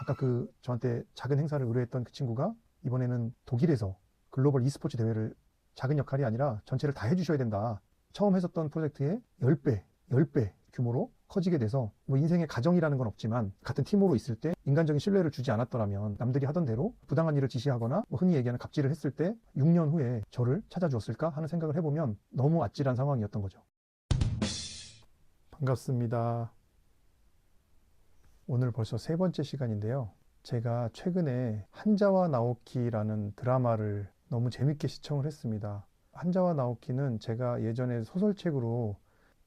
아까 그 저한테 작은 행사를 의뢰했던 그 친구가 이번에는 독일에서 글로벌 e스포츠 대회를 작은 역할이 아니라 전체를 다 해주셔야 된다. 처음 했었던 프로젝트의 10배 규모로 커지게 돼서 뭐 인생의 가정이라는 건 없지만 같은 팀으로 있을 때 인간적인 신뢰를 주지 않았더라면 남들이 하던 대로 부당한 일을 지시하거나 뭐 흔히 얘기하는 갑질을 했을 때 6년 후에 저를 찾아주었을까 하는 생각을 해보면 너무 아찔한 상황이었던 거죠. 반갑습니다. 오늘 벌써 세 번째 시간인데요. 제가 최근에 한자와 나오키라는 드라마를 너무 재밌게 시청을 했습니다. 한자와 나오키는 제가 예전에 소설책으로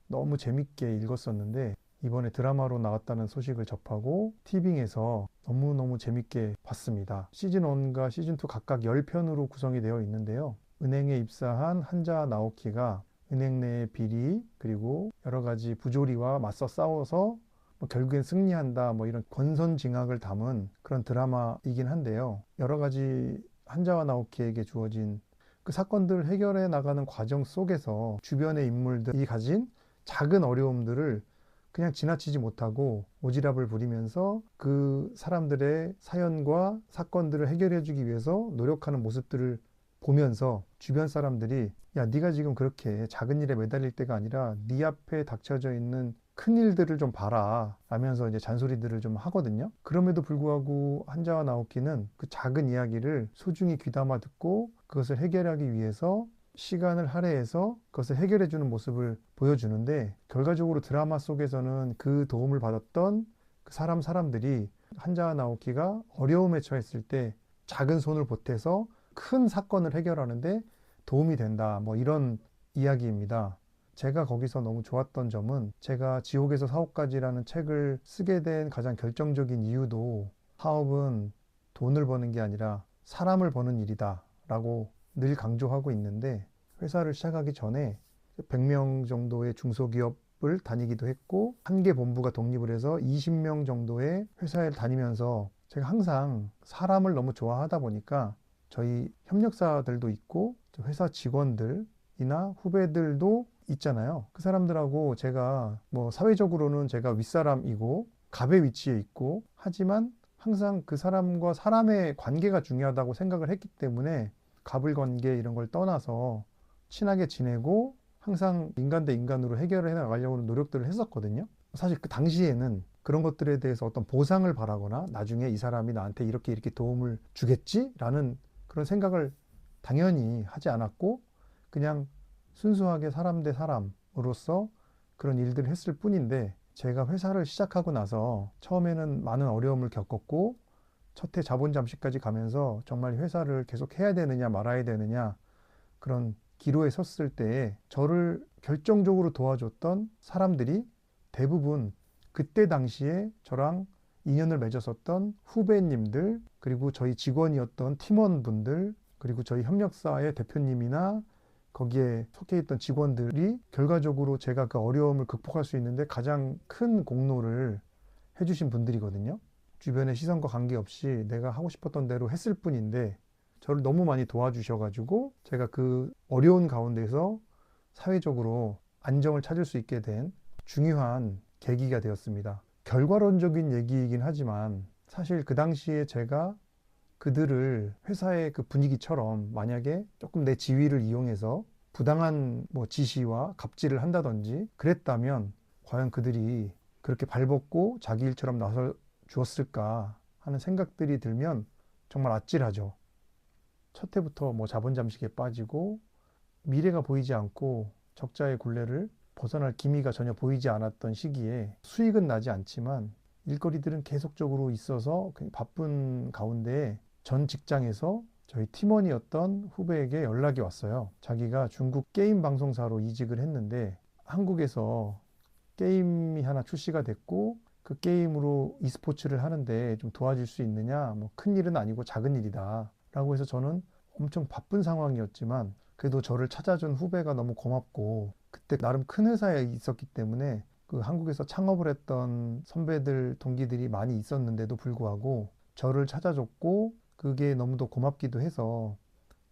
너무 재밌게 읽었었는데 이번에 드라마로 나왔다는 소식을 접하고 티빙에서 너무너무 재밌게 봤습니다. 시즌 1과 시즌 2 각각 10편으로 구성이 되어 있는데요. 은행에 입사한 한자 나오키가 은행 내의 비리 그리고 여러 가지 부조리와 맞서 싸워서 뭐 결국엔 승리한다 뭐 이런 권선징악을 담은 그런 드라마이긴 한데요. 여러 가지 한자와 나오키에게 주어진 그 사건들을 해결해 나가는 과정 속에서 주변의 인물들이 가진 작은 어려움들을 그냥 지나치지 못하고 오지랖을 부리면서 그 사람들의 사연과 사건들을 해결해 주기 위해서 노력하는 모습들을 보면서 주변 사람들이 야, 네가 지금 그렇게 작은 일에 매달릴 때가 아니라 네 앞에 닥쳐져 있는 큰 일들을 좀 봐라 라면서 이제 잔소리들을 좀 하거든요. 그럼에도 불구하고 한자와 나오키는 그 작은 이야기를 소중히 귀담아 듣고 그것을 해결하기 위해서 시간을 할애해서 그것을 해결해 주는 모습을 보여주는데 결과적으로 드라마 속에서는 그 도움을 받았던 그 사람들이 한자와 나오키가 어려움에 처했을 때 작은 손을 보태서 큰 사건을 해결하는데 도움이 된다. 뭐 이런 이야기입니다. 제가 거기서 너무 좋았던 점은 제가 지옥에서 사업가지라는 책을 쓰게 된 가장 결정적인 이유도 사업은 돈을 버는 게 아니라 사람을 버는 일이다 라고 늘 강조하고 있는데 회사를 시작하기 전에 100명 정도의 중소기업을 다니기도 했고 한 개 본부가 독립을 해서 20명 정도의 회사에 다니면서 제가 항상 사람을 너무 좋아하다 보니까 저희 협력사들도 있고 회사 직원들이나 후배들도 있잖아요. 그 사람들하고 제가 뭐 사회적으로는 제가 윗사람이고 갑의 위치에 있고 하지만 항상 그 사람과 사람의 관계가 중요하다고 생각을 했기 때문에 갑을 관계 이런 걸 떠나서 친하게 지내고 항상 인간 대 인간으로 해결을 해 나가려고 노력들을 했었거든요. 사실 그 당시에는 그런 것들에 대해서 어떤 보상을 바라거나 나중에 이 사람이 나한테 이렇게 도움을 주겠지라는 그런 생각을 당연히 하지 않았고 그냥 순수하게 사람 대 사람으로서 그런 일들을 했을 뿐인데 제가 회사를 시작하고 나서 처음에는 많은 어려움을 겪었고 첫 해 자본 잠식까지 가면서 정말 회사를 계속 해야 되느냐 말아야 되느냐 그런 기로에 섰을 때에 저를 결정적으로 도와줬던 사람들이 대부분 그때 당시에 저랑 인연을 맺었었던 후배님들 그리고 저희 직원이었던 팀원분들 그리고 저희 협력사의 대표님이나 거기에 속해 있던 직원들이 결과적으로 제가 그 어려움을 극복할 수 있는데 가장 큰 공로를 해주신 분들이거든요. 주변의 시선과 관계없이 내가 하고 싶었던 대로 했을 뿐인데 저를 너무 많이 도와주셔가지고 제가 그 어려운 가운데서 사회적으로 안정을 찾을 수 있게 된 중요한 계기가 되었습니다. 결과론적인 얘기이긴 하지만 사실 그 당시에 제가 그들을 회사의 그 분위기처럼 만약에 조금 내 지위를 이용해서 부당한 뭐 지시와 갑질을 한다든지 그랬다면 과연 그들이 그렇게 발벗고 자기 일처럼 나서 주었을까 하는 생각들이 들면 정말 아찔하죠. 첫 해부터 뭐 자본 잠식에 빠지고 미래가 보이지 않고 적자의 굴레를 벗어날 기미가 전혀 보이지 않았던 시기에 수익은 나지 않지만 일거리들은 계속적으로 있어서 바쁜 가운데 전 직장에서 저희 팀원이었던 후배에게 연락이 왔어요. 자기가 중국 게임 방송사로 이직을 했는데 한국에서 게임이 하나 출시가 됐고 그 게임으로 e스포츠를 하는데 좀 도와줄 수 있느냐? 뭐 큰 일은 아니고 작은 일이다. 라고 해서 저는 엄청 바쁜 상황이었지만 그래도 저를 찾아준 후배가 너무 고맙고 그때 나름 큰 회사에 있었기 때문에 그 한국에서 창업을 했던 선배들, 동기들이 많이 있었는데도 불구하고 저를 찾아줬고 그게 너무도 고맙기도 해서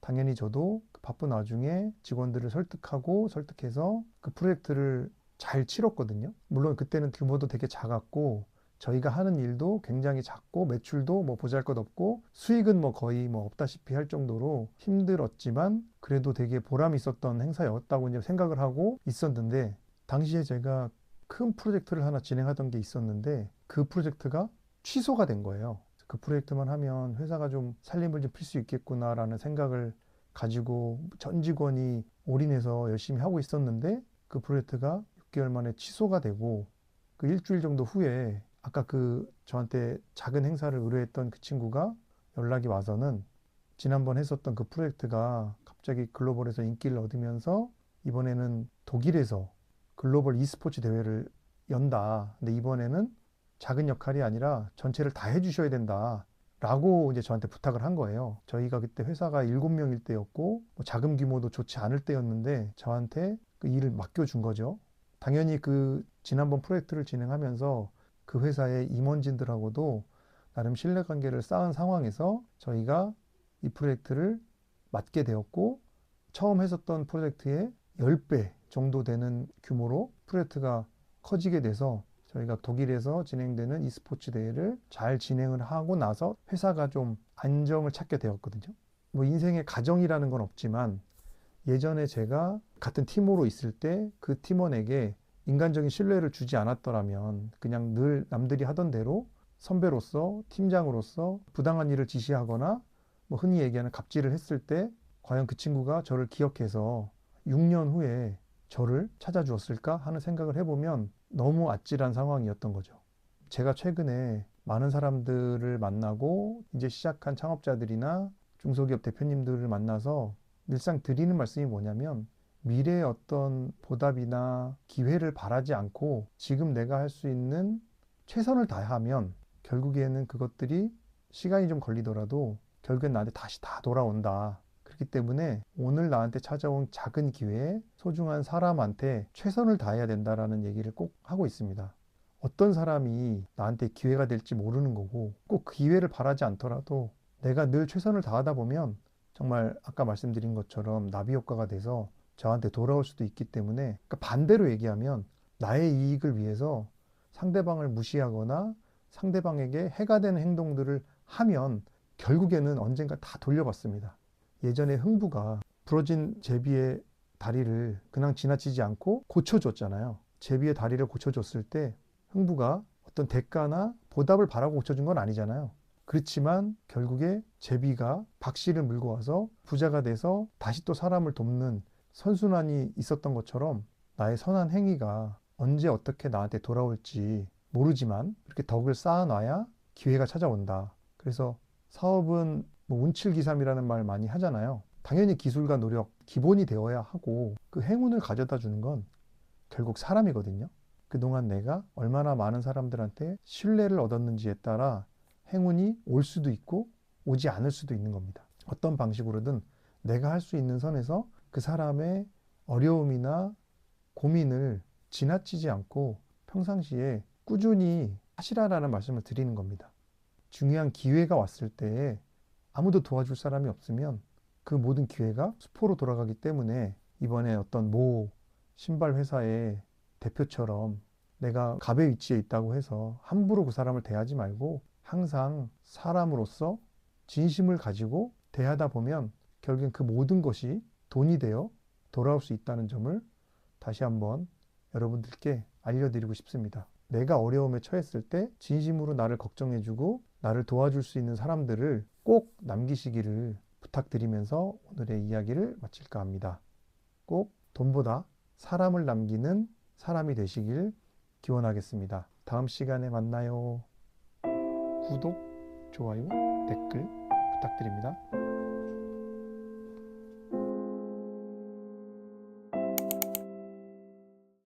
당연히 저도 그 바쁜 와중에 직원들을 설득해서 그 프로젝트를 잘 치렀거든요. 물론 그때는 규모도 되게 작았고 저희가 하는 일도 굉장히 작고 매출도 뭐 보잘것없고 수익은 뭐 거의 뭐 없다시피 할 정도로 힘들었지만 그래도 되게 보람이 있었던 행사였다고 이제 생각을 하고 있었는데, 당시에 제가 큰 프로젝트를 하나 진행하던 게 있었는데 그 프로젝트가 취소가 된 거예요. 그 프로젝트만 하면 회사가 좀 살림을 좀 필 수 있겠구나라는 생각을 가지고 전 직원이 올인해서 열심히 하고 있었는데, 그 프로젝트가 6개월 만에 취소가 되고, 그 일주일 정도 후에 아까 그 저한테 작은 행사를 의뢰했던 그 친구가 연락이 와서는 지난번 했었던 그 프로젝트가 갑자기 글로벌에서 인기를 얻으면서 이번에는 독일에서 글로벌 e스포츠 대회를 연다. 근데 이번에는 작은 역할이 아니라 전체를 다 해주셔야 된다. 라고 이제 저한테 부탁을 한 거예요. 저희가 그때 회사가 7명일 때였고, 뭐 자금 규모도 좋지 않을 때였는데, 저한테 그 일을 맡겨준 거죠. 당연히 그 지난번 프로젝트를 진행하면서 그 회사의 임원진들하고도 나름 신뢰관계를 쌓은 상황에서 저희가 이 프로젝트를 맡게 되었고, 처음 했었던 프로젝트의 10배 정도 되는 규모로 프로젝트가 커지게 돼서 저희가 독일에서 진행되는 e스포츠 대회를 잘 진행을 하고 나서 회사가 좀 안정을 찾게 되었거든요. 뭐 인생에 가정이라는 건 없지만 예전에 제가 같은 팀으로 있을 때 그 팀원에게 인간적인 신뢰를 주지 않았더라면 그냥 늘 남들이 하던 대로 선배로서 팀장으로서 부당한 일을 지시하거나 뭐 흔히 얘기하는 갑질을 했을 때 과연 그 친구가 저를 기억해서 6년 후에 저를 찾아주었을까 하는 생각을 해보면 너무 아찔한 상황이었던 거죠. 제가 최근에 많은 사람들을 만나고 이제 시작한 창업자들이나 중소기업 대표님들을 만나서 늘상 드리는 말씀이 뭐냐면, 미래의 어떤 보답이나 기회를 바라지 않고 지금 내가 할 수 있는 최선을 다하면 결국에는 그것들이 시간이 좀 걸리더라도 결국엔 나한테 다시 다 돌아온다. 그렇기 때문에 오늘 나한테 찾아온 작은 기회에 소중한 사람한테 최선을 다해야 된다라는 얘기를 꼭 하고 있습니다. 어떤 사람이 나한테 기회가 될지 모르는 거고, 꼭 기회를 바라지 않더라도 내가 늘 최선을 다하다 보면 정말 아까 말씀드린 것처럼 나비 효과가 돼서 저한테 돌아올 수도 있기 때문에, 그러니까 반대로 얘기하면 나의 이익을 위해서 상대방을 무시하거나 상대방에게 해가 되는 행동들을 하면 결국에는 언젠가 다 돌려받습니다. 예전에 흥부가 부러진 제비의 다리를 그냥 지나치지 않고 고쳐줬잖아요. 제비의 다리를 고쳐줬을 때 흥부가 어떤 대가나 보답을 바라고 고쳐준 건 아니잖아요. 그렇지만 결국에 제비가 박씨를 물고 와서 부자가 돼서 다시 또 사람을 돕는 선순환이 있었던 것처럼, 나의 선한 행위가 언제 어떻게 나한테 돌아올지 모르지만 그렇게 덕을 쌓아놔야 기회가 찾아온다. 그래서 사업은 뭐 운칠기삼이라는 말 많이 하잖아요. 당연히 기술과 노력 기본이 되어야 하고, 그 행운을 가져다 주는 건 결국 사람이거든요. 그동안 내가 얼마나 많은 사람들한테 신뢰를 얻었는지에 따라 행운이 올 수도 있고 오지 않을 수도 있는 겁니다. 어떤 방식으로든 내가 할 수 있는 선에서 그 사람의 어려움이나 고민을 지나치지 않고 평상시에 꾸준히 하시라라는 말씀을 드리는 겁니다. 중요한 기회가 왔을 때 아무도 도와줄 사람이 없으면 그 모든 기회가 수포로 돌아가기 때문에, 이번에 어떤 모 신발 회사의 대표처럼 내가 갑의 위치에 있다고 해서 함부로 그 사람을 대하지 말고 항상 사람으로서 진심을 가지고 대하다 보면 결국엔 그 모든 것이 돈이 되어 돌아올 수 있다는 점을 다시 한번 여러분들께 알려드리고 싶습니다. 내가 어려움에 처했을 때 진심으로 나를 걱정해주고 나를 도와줄 수 있는 사람들을 꼭 남기시기를 부탁드리면서 오늘의 이야기를 마칠까 합니다. 꼭 돈보다 사람을 남기는 사람이 되시길 기원하겠습니다. 다음 시간에 만나요. 구독, 좋아요, 댓글 부탁드립니다.